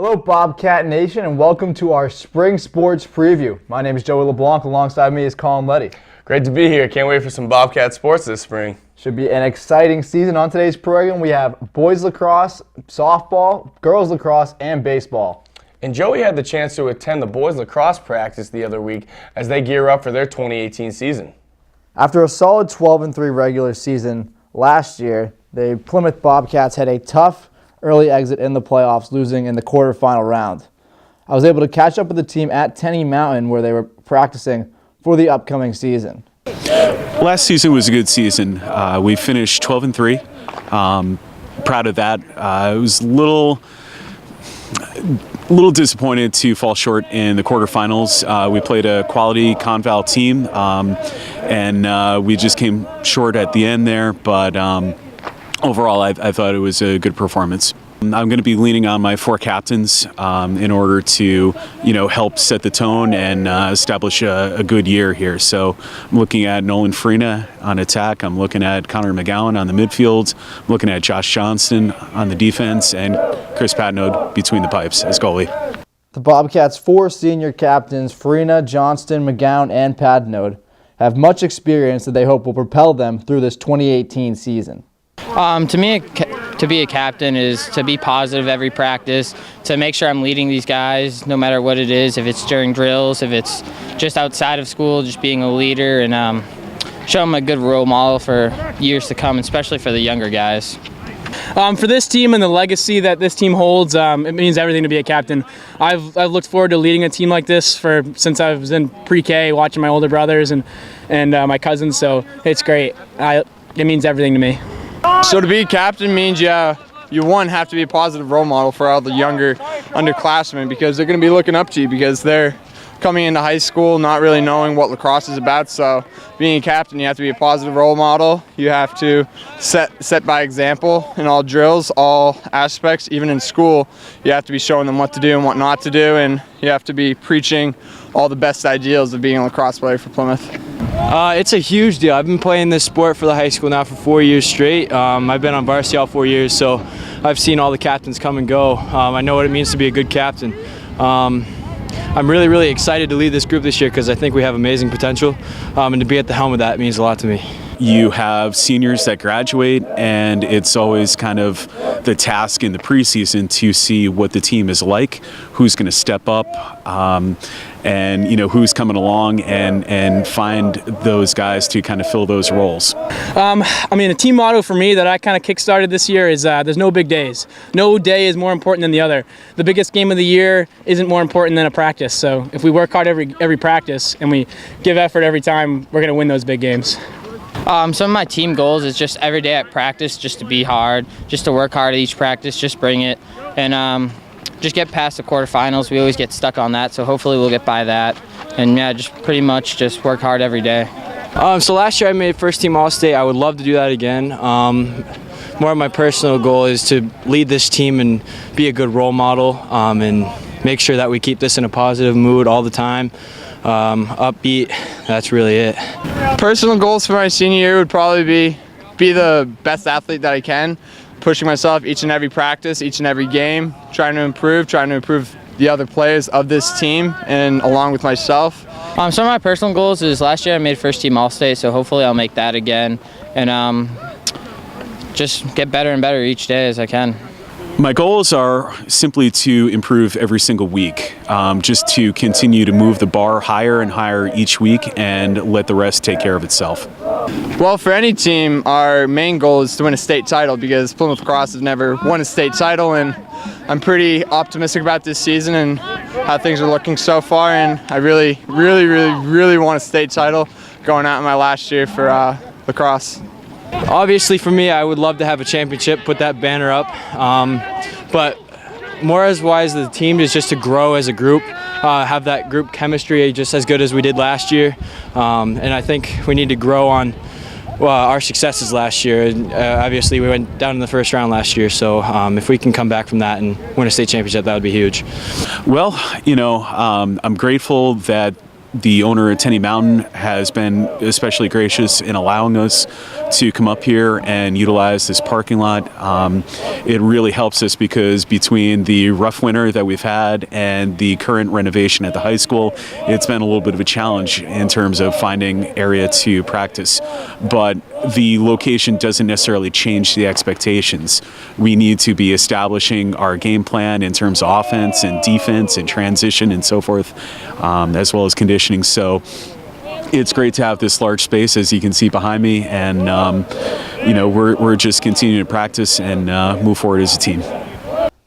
Hello Bobcat Nation and welcome to our spring sports preview. My name is Joey LeBlanc, alongside me is Colin Leddy. Great to be here. Can't wait for some Bobcat sports this spring. Should be an exciting season. On today's program we have boys lacrosse, softball, girls lacrosse, and baseball. And Joey had the chance to attend the boys lacrosse practice the other week as they gear up for their 2018 season. After a solid 12-3 regular season last year, the Plymouth Bobcats had a tough early exit in the playoffs, losing in the quarterfinal round. I was able to catch up with the team at Tenny Mountain where they were practicing for the upcoming season. Last season was a good season. We finished 12-3. Proud of that. I was a little disappointed to fall short in the quarterfinals. We played a quality Conval team, and we just came short at the end there. But overall, I thought it was a good performance. I'm going to be leaning on my four captains in order to, help set the tone and establish a good year here. So I'm looking at Nolan Farina on attack. I'm looking at Connor McGowan on the midfield. I'm looking at Josh Johnston on the defense and Chris Patnode between the pipes as goalie. The Bobcats' four senior captains, Farina, Johnston, McGowan, and Patnode, have much experience that they hope will propel them through this 2018 season. To me, to be a captain is to be positive every practice, to make sure I'm leading these guys no matter what it is, if it's during drills, if it's just outside of school, just being a leader and show them a good role model for years to come, especially for the younger guys. For this team and the legacy that this team holds, it means everything to be a captain. I've looked forward to leading a team like this since I was in pre-K, watching my older brothers and my cousins, so it's great. It means everything to me. So to be a captain means you have to be a positive role model for all the younger underclassmen, because they're going to be looking up to you because they're coming into high school not really knowing what lacrosse is about. So being a captain, you have to be a positive role model. You have to set by example in all drills, all aspects. Even in school, you have to be showing them what to do and what not to do, and you have to be preaching all the best ideals of being a lacrosse player for Plymouth. It's a huge deal. I've been playing this sport for the high school now for 4 years straight. I've been on varsity all 4 years, so I've seen all the captains come and go. I know what it means to be a good captain. I'm really, really excited to lead this group this year because I think we have amazing potential, and to be at the helm of that means a lot to me. You have seniors that graduate, and it's always kind of the task in the preseason to see what the team is like, who's going to step up, and who's coming along, and find those guys to kind of fill those roles. A team motto for me that I kind of kick-started this year is there's no big days. No day is more important than the other. The biggest game of the year isn't more important than a practice. So if we work hard every practice and we give effort every time, we're going to win those big games. Some of my team goals is just every day at practice, just to be hard, just to work hard at each practice, just bring it, and just get past the quarterfinals. We always get stuck on that, so hopefully we'll get by that. And yeah, just pretty much just work hard every day. So last year I made first team All-State. I would love to do that again. More of my personal goal is to lead this team and be a good role model, and make sure that we keep this in a positive mood all the time. Upbeat, that's really it. Personal goals for my senior year would probably be the best athlete that I can, pushing myself each and every practice, each and every game, trying to improve the other players of this team and along with myself. Some of my personal goals is last year I made first team All-State, so hopefully I'll make that again, and just get better and better each day as I can. My goals are simply to improve every single week, just to continue to move the bar higher and higher each week and let the rest take care of itself. Well, for any team, our main goal is to win a state title because Plymouth Lacrosse has never won a state title, and I'm pretty optimistic about this season and how things are looking so far, and I really want a state title going out in my last year for lacrosse. Obviously for me, I would love to have a championship, put that banner up, but more as wise the team is just to grow as a group, have that group chemistry just as good as we did last year, and I think we need to grow on our successes last year. Obviously we went down in the first round last year, so if we can come back from that and win a state championship, that would be huge. Well, I'm grateful that the owner at Tenny Mountain has been especially gracious in allowing us to come up here and utilize this parking lot. It really helps us because between the rough winter that we've had and the current renovation at the high school, it's been a little bit of a challenge in terms of finding area to practice. But the location doesn't necessarily change the expectations. We need to be establishing our game plan in terms of offense and defense and transition and so forth, as well as conditioning. So it's great to have this large space, as you can see behind me, and we're just continuing to practice and move forward as a team.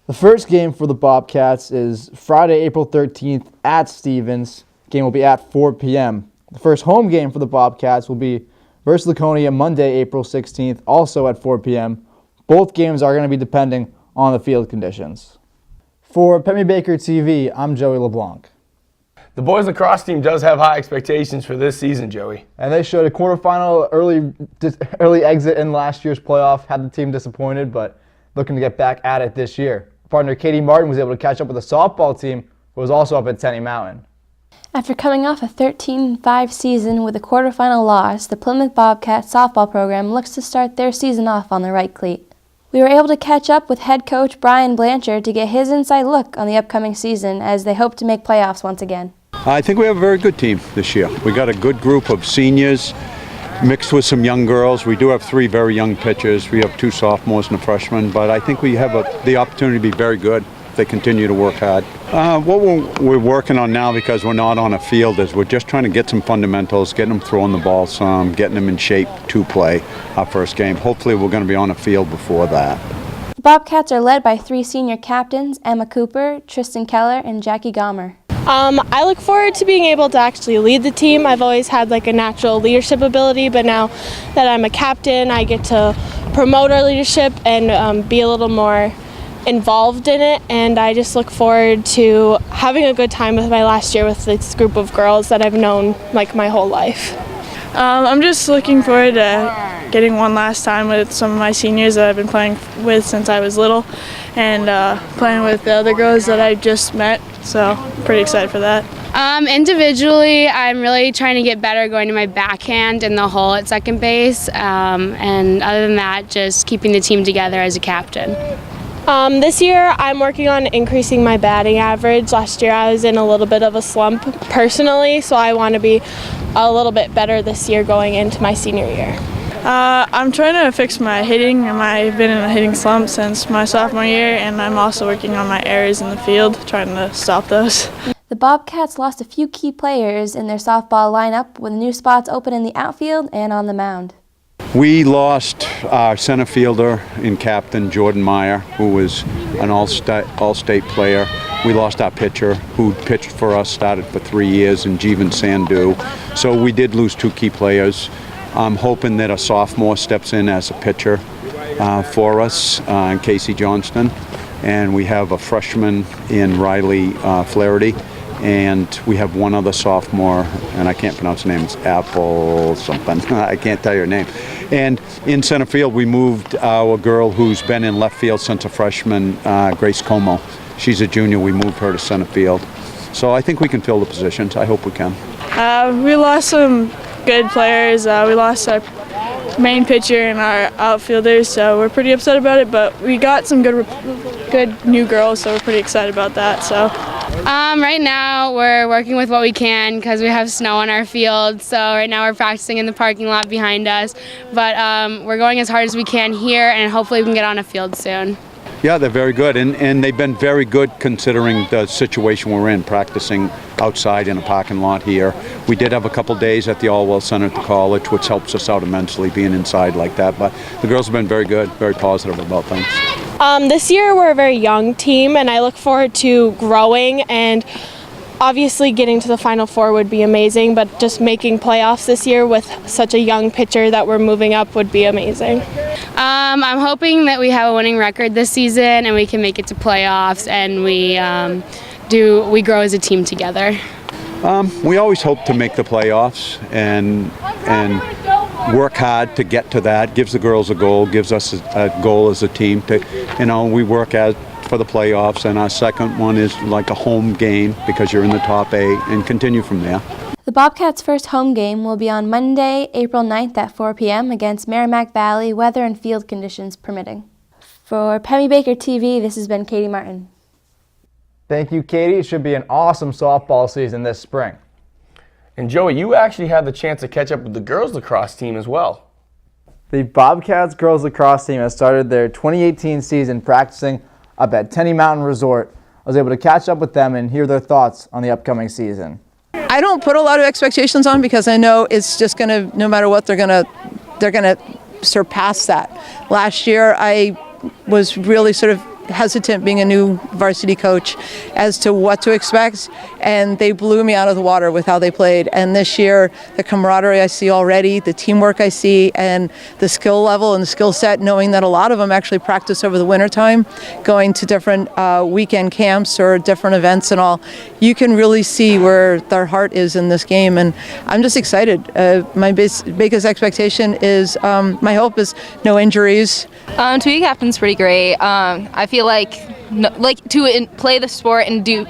The first game for the Bobcats is Friday, April 13th at Stevens. Game will be at 4 p.m. The first home game for the Bobcats will be versus Laconia Monday, April 16th, also at 4 p.m. Both games are going to be depending on the field conditions. For Pemmy Baker TV, I'm Joey LeBlanc. The boys lacrosse team does have high expectations for this season, Joey. And they showed a quarterfinal early exit in last year's playoff, had the team disappointed, but looking to get back at it this year. Partner Katie Martin was able to catch up with the softball team, who was also up at Tenny Mountain. After coming off a 13-5 season with a quarterfinal loss, the Plymouth Bobcats softball program looks to start their season off on the right cleat. We were able to catch up with head coach Brian Blanchard to get his inside look on the upcoming season as they hope to make playoffs once again. I think we have a very good team this year. We got a good group of seniors mixed with some young girls. We do have 3 very young pitchers. We have 2 sophomores and a freshman, but I think we have the opportunity to be very good if they continue to work hard. What we're working on now, because we're not on a field, is we're just trying to get some fundamentals, getting them throwing the ball some, getting them in shape to play our first game. Hopefully we're going to be on a field before that. The Bobcats are led by 3 senior captains, Emma Cooper, Tristan Keller, and Jackie Gomer. I look forward to being able to actually lead the team. I've always had like a natural leadership ability, but now that I'm a captain, I get to promote our leadership and be a little more involved in it, and I just look forward to having a good time with my last year with this group of girls that I've known like my whole life. I'm just looking forward to getting one last time with some of my seniors that I've been playing with since I was little, and playing with the other girls that I just met, so pretty excited for that. Individually, I'm really trying to get better going to my backhand in the hole at second base, and other than that, just keeping the team together as a captain. This year I'm working on increasing my batting average. Last year I was in a little bit of a slump personally, so I want to be a little bit better this year going into my senior year. I'm trying to fix my hitting. I've been in a hitting slump since my sophomore year, and I'm also working on my errors in the field, trying to stop those. The Bobcats lost a few key players in their softball lineup with new spots open in the outfield and on the mound. We lost our center fielder and captain, Jordan Meyer, who was an all-state player. We lost our pitcher, who pitched for us, started for 3 years, in Jeevan Sandhu. So we did lose 2 key players. I'm hoping that a sophomore steps in as a pitcher for us, Casey Johnston. And we have a freshman in Riley Flaherty. And we have one other sophomore, and I can't pronounce her name, it's Apple something, I can't tell you her name. And in center field, we moved our girl who's been in left field since a freshman, Grace Como. She's a junior, we moved her to center field. So I think we can fill the positions, I hope we can. We lost some good players. We lost our main pitcher and our outfielders, so we're pretty upset about it, but we got some good new girls, so we're pretty excited about that. So. Right now we're working with what we can because we have snow on our field, so right now we're practicing in the parking lot behind us, but we're going as hard as we can here, and hopefully we can get on a field soon. Yeah, they're very good, and they've been very good considering the situation we're in, practicing outside in a parking lot here. We did have a couple days at the Allwell Center at the college, which helps us out immensely being inside like that, but the girls have been very good, very positive about things. This year we're a very young team, and I look forward to growing, and obviously getting to the Final Four would be amazing, but just making playoffs this year with such a young pitcher that we're moving up would be amazing. I'm hoping that we have a winning record this season and we can make it to playoffs, and we grow as a team together. We always hope to make the playoffs and work hard to get to that. Gives the girls a goal, gives us a goal as a team to, we work for the playoffs, and our second one is like a home game because you're in the top 8, and continue from there. The Bobcats' first home game will be on Monday, April 9th at 4 p.m. against Merrimack Valley, weather and field conditions permitting. For Pemmy Baker TV, this has been Katie Martin. Thank you, Katie. It should be an awesome softball season this spring. And Joey, you actually had the chance to catch up with the girls lacrosse team as well. The Bobcats girls lacrosse team has started their 2018 season practicing up at Tenny Mountain Resort. I was able to catch up with them and hear their thoughts on the upcoming season. I don't put a lot of expectations on because I know it's just going to, no matter what, they're going to surpass that. Last year, I was really sort of hesitant being a new varsity coach as to what to expect, and they blew me out of the water with how they played. And this year, the camaraderie I see already, the teamwork I see, and the skill level and the skill set, knowing that a lot of them actually practice over the wintertime, going to different weekend camps or different events and all, you can really see where their heart is in this game. And I'm just excited. My biggest expectation is, my hope is no injuries. To be captain's pretty great. I feel like to play the sport and do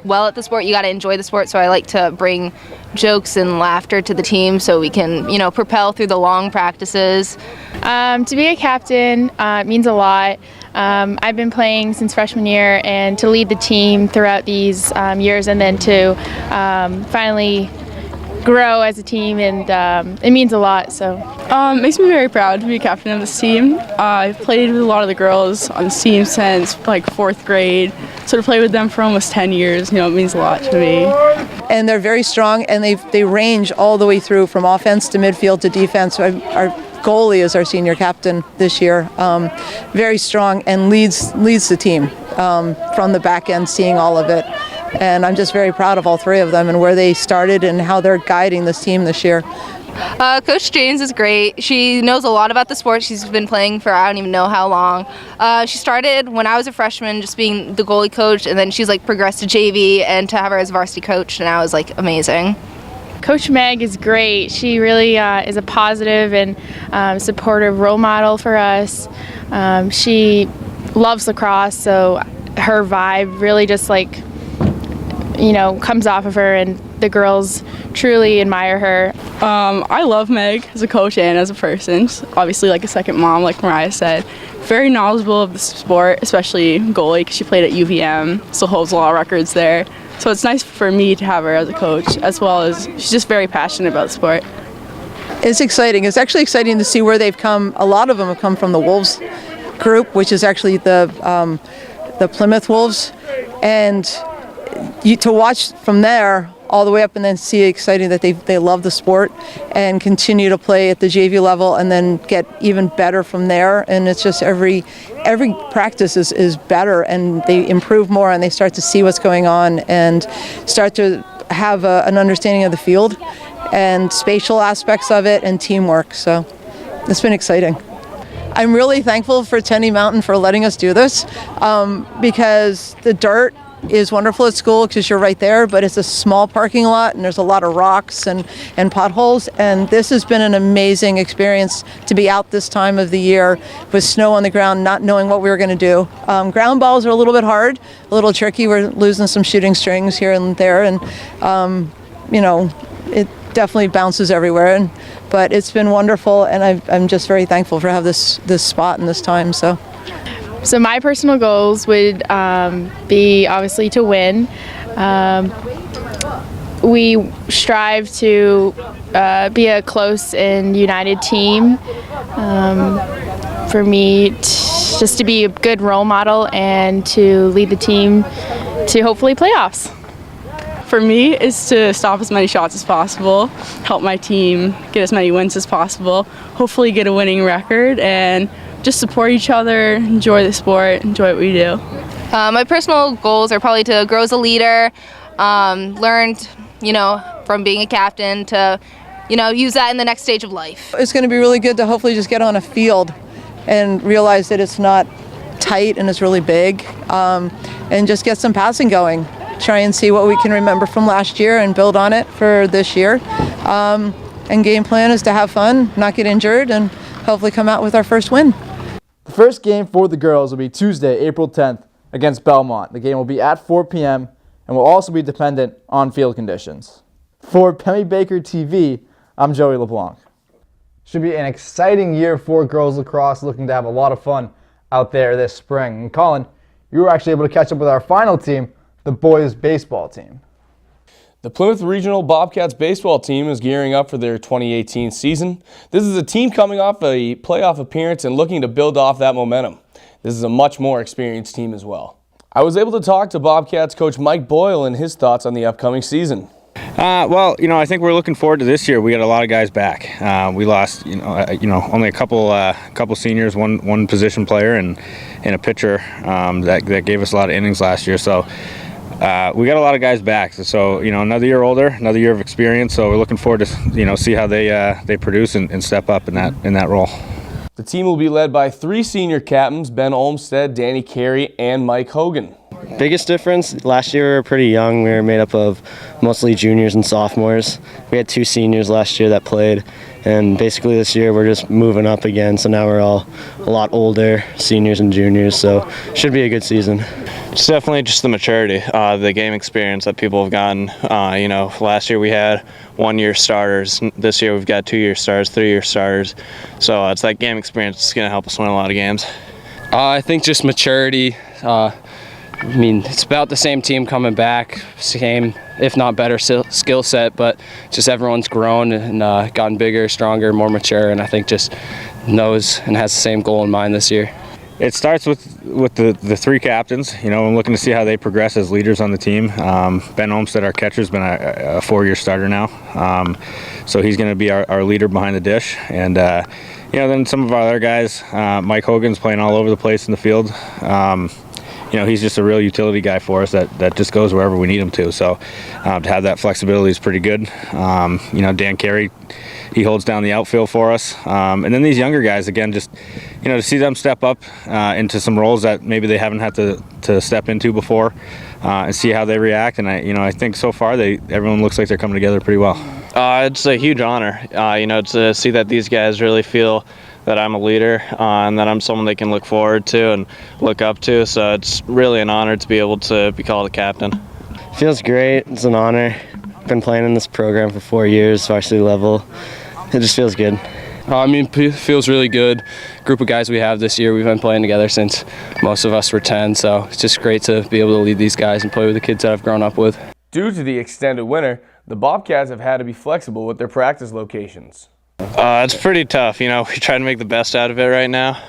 well at the sport, you got to enjoy the sport. So I like to bring jokes and laughter to the team so we can, propel through the long practices. To be a captain means a lot. I've been playing since freshman year, and to lead the team throughout these years and then to finally grow as a team, and it means a lot. So it makes me very proud to be captain of this team. I've played with a lot of the girls on this team since fourth grade, so to play with them for almost 10 years, it means a lot to me. And they're very strong, and they range all the way through from offense to midfield to defense. Our goalie is our senior captain this year, very strong and leads the team from the back end, seeing all of it. And I'm just very proud of all three of them and where they started and how they're guiding this team this year. Coach Janes is great. She knows a lot about the sport. She's been playing for I don't even know how long. She started when I was a freshman just being the goalie coach, and then she's progressed to JV, and to have her as varsity coach now is amazing. Coach Meg is great. She really is a positive and supportive role model for us. She loves lacrosse, so her vibe really just comes off of her, and the girls truly admire her. I love Meg as a coach and as a person. She's obviously a second mom, like Mariah said. Very knowledgeable of the sport, especially goalie, because she played at UVM, still holds a lot of records there. So it's nice for me to have her as a coach, as well as she's just very passionate about the sport. It's exciting. It's actually exciting to see where they've come. A lot of them have come from the Wolves group, which is actually the Plymouth Wolves, and to watch from there all the way up and then see exciting that they love the sport and continue to play at the JV level and then get even better from there. And it's just every practice is better, and they improve more, and they start to see what's going on and start to have an understanding of the field and spatial aspects of it and teamwork. So it's been exciting. I'm really thankful for Tenny Mountain for letting us do this because the dirt is wonderful at school because you're right there, but it's a small parking lot and there's a lot of rocks and potholes, and this has been an amazing experience to be out this time of the year with snow on the ground, not knowing what we were going to do. Ground balls are a little bit hard, a little tricky. We're losing some shooting strings here and there, and it definitely bounces everywhere, but it's been wonderful, and I'm just very thankful for have this spot and this time. So my personal goals would be obviously to win. We strive to be a close and united team. For me, just to be a good role model and to lead the team to hopefully playoffs. For me, is to stop as many shots as possible, help my team get as many wins as possible, hopefully get a winning record, and just support each other, enjoy the sport, enjoy what we do. My personal goals are probably to grow as a leader, learned, from being a captain to, use that in the next stage of life. It's going to be really good to hopefully just get on a field and realize that it's not tight and it's really big, and just get some passing going. Try and see what we can remember from last year and build on it for this year. And game plan is to have fun, not get injured, and hopefully come out with our first win. The first game for the girls will be Tuesday, April 10th against Belmont. The game will be at 4 p.m. and will also be dependent on field conditions. For Pemmy Baker TV, I'm Joey LeBlanc. Should be an exciting year for girls lacrosse, looking to have a lot of fun out there this spring. And Colin, you were actually able to catch up with our final team, the boys baseball team. The Plymouth Regional Bobcats baseball team is gearing up for their 2018 season. This is a team coming off a playoff appearance and looking to build off that momentum. This is a much more experienced team as well. I was able to talk to Bobcats coach Mike Boyle and his thoughts on the upcoming season. Well, I think we're looking forward to this year. We got a lot of guys back. We lost, only a couple seniors, one position player, and a pitcher that gave us a lot of innings last year. So we got a lot of guys back. So another year older, another year of experience. So we're looking forward to see how they produce and step up in that role. The team will be led by 3 senior captains: Ben Olmstead, Danny Carey, and Mike Hogan. Biggest difference, last year we were pretty young. We were made up of mostly juniors and sophomores. We had 2 seniors last year that played, and basically this year we're just moving up again, so now we're all a lot older, seniors and juniors, so should be a good season. It's definitely just the maturity, the game experience that people have gotten. Last year we had 1-year starters. This year we've got 2-year starters, 3-year starters. So it's that game experience that's going to help us win a lot of games. I think just maturity. It's about the same team coming back, same, if not better, skill set, but just everyone's grown and gotten bigger, stronger, more mature, and I think just knows and has the same goal in mind this year. It starts with the 3 captains. I'm looking to see how they progress as leaders on the team. Ben Olmstead, our catcher, has been a 4-year starter now, so he's going to be our leader behind the dish. And then some of our other guys, Mike Hogan's playing all over the place in the field. He's just a real utility guy for us that just goes wherever we need him to. So to have that flexibility is pretty good. Dan Carey, he holds down the outfield for us. And then these younger guys, again, just to see them step up into some roles that maybe they haven't had to step into before, and see how they react. And I think so far everyone looks like they're coming together pretty well. It's a huge honor, to see that these guys really feel that I'm a leader and that I'm someone they can look forward to and look up to. So it's really an honor to be able to be called a captain. Feels great. It's an honor. Been playing in this program for 4 years, varsity level. It just feels good. It feels really good. Group of guys we have this year, we've been playing together since most of us were 10, so it's just great to be able to lead these guys and play with the kids that I've grown up with. Due to the extended winter, the Bobcats have had to be flexible with their practice locations. It's pretty tough. We try to make the best out of it right now.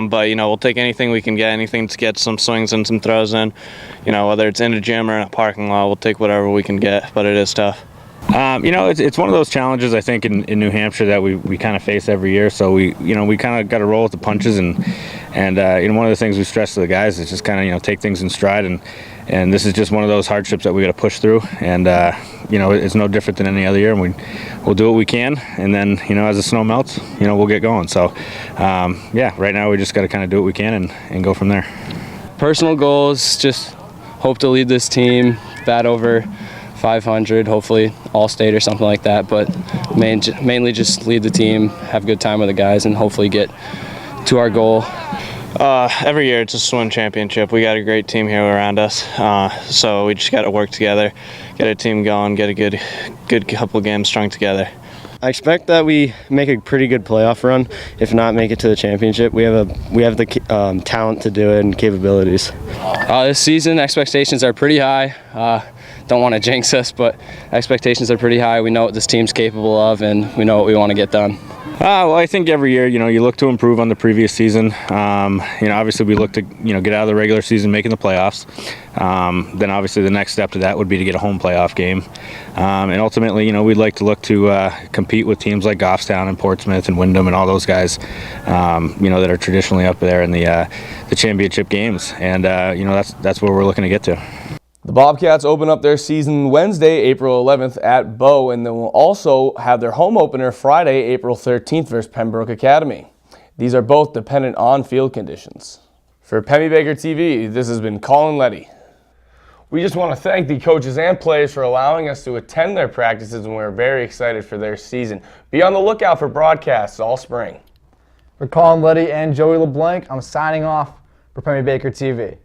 But we'll take anything we can get, anything to get some swings and some throws in. Whether it's in a gym or in a parking lot, we'll take whatever we can get, but it is tough. It's one of those challenges I think in New Hampshire that we kind of face every year. So we kind of got to roll with the punches, and one of the things we stress to the guys is just kind of take things in stride, and this is just one of those hardships that we got to push through, and it's no different than any other year, and we'll do what we can, and then as the snow melts, we'll get going. So right now we just got to kind of do what we can and go from there. Personal goals, just hope to lead this team, bat over 500, hopefully all-state or something like that, but mainly just lead the team, have a good time with the guys, and hopefully get to our goal. Every year it's a swim championship. We got a great team here around us, so we just got to work together, get a team going, get a good couple games strung together. I expect that we make a pretty good playoff run, if not make it to the championship. We have the talent to do it and capabilities. This season expectations are pretty high. Don't want to jinx us, but expectations are pretty high. We know what this team's capable of, and we know what we want to get done. Well, I think every year, you look to improve on the previous season. Obviously we look to, get out of the regular season, making the playoffs. Then obviously the next step to that would be to get a home playoff game. And ultimately, we'd like to look to compete with teams like Goffstown and Portsmouth and Wyndham and all those guys, that are traditionally up there in the championship games. And, that's where we're looking to get to. The Bobcats open up their season Wednesday, April 11th at Bow, and then will also have their home opener Friday, April 13th versus Pembroke Academy. These are both dependent on field conditions. For Pemmy Baker TV, this has been Colin Leddy. We just want to thank the coaches and players for allowing us to attend their practices, and we're very excited for their season. Be on the lookout for broadcasts all spring. For Colin Leddy and Joey LeBlanc, I'm signing off for Pemmy Baker TV.